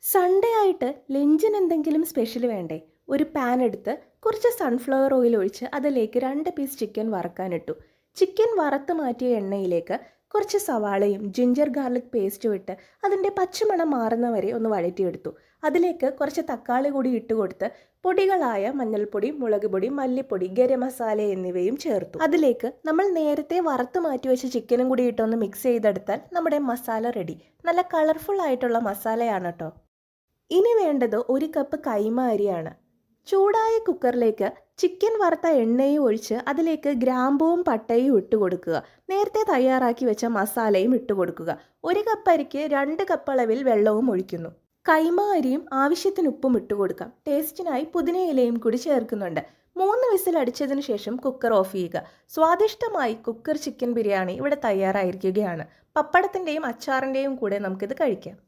Sunday ആയിട്ട് ലഞ്ചിന് എന്തെങ്കിലും സ്പെഷ്യൽ വേണ്ടേ? ഒരു പാൻ എടുത്ത് കുറച്ച് സൺഫ്ലവർ ഓയിൽ ഒഴിച്ച് അതിലേക്ക് 2 പീസ് ചിക്കൻ വറക്കാനിട്ടു. ചിക്കൻ വറുത്ത് മാറ്റിയ എണ്ണയിലേക്ക് കുറച്ച് സവാളയും ജിഞ്ചർ ഗാർലിക് പേസ്റ്റും ഇട്ട് അതിൻ്റെ പച്ചമണം മാറുന്നവരെ ഒന്ന് വഴറ്റിയെടുത്തു. അതിലേക്ക് കുറച്ച് തക്കാളി കൂടി ഇട്ട് കൊടുത്ത് പൊടികളായ മഞ്ഞൾപ്പൊടി, മുളക് പൊടി, മല്ലിപ്പൊടി, ഗരം മസാല എന്നിവയും ചേർത്തു. അതിലേക്ക് നമ്മൾ നേരത്തെ വറുത്ത് മാറ്റി വെച്ച ചിക്കനും കൂടി ഇട്ടൊന്ന് മിക്സ് ചെയ്തെടുത്താൽ നമ്മുടെ മസാല റെഡി. നല്ല കളർഫുൾ ആയിട്ടുള്ള മസാലയാണ് കേട്ടോ. ഇനി വേണ്ടത് 1 കപ്പ് കൈമ അരിയാണ്. ചൂടായ കുക്കറിലേക്ക് ചിക്കൻ വറുത്ത എണ്ണയും ഒഴിച്ച് അതിലേക്ക് ഗ്രാമ്പൂവും പട്ടയും ഇട്ട് കൊടുക്കുക. നേരത്തെ തയ്യാറാക്കി വെച്ച മസാലയും ഇട്ട് കൊടുക്കുക. 1 കപ്പ് അരിക്ക് 2 കപ്പ് അളവിൽ വെള്ളവും ഒഴിക്കുന്നു. കൈമ അരിയും ആവശ്യത്തിന് ഉപ്പും ഇട്ട് കൊടുക്കാം. ടേസ്റ്റിനായി പുതിനയിലയും കൂടി ചേർക്കുന്നുണ്ട്. 3 വിസിൽ അടിച്ചതിന് ശേഷം കുക്കർ ഓഫ് ചെയ്യുക. സ്വാദിഷ്ടമായി കുക്കർ ചിക്കൻ ബിരിയാണി ഇവിടെ തയ്യാറായിരിക്കുകയാണ്. പപ്പടത്തിൻ്റെയും അച്ചാറിൻ്റെയും കൂടെ നമുക്കിത് കഴിക്കാം.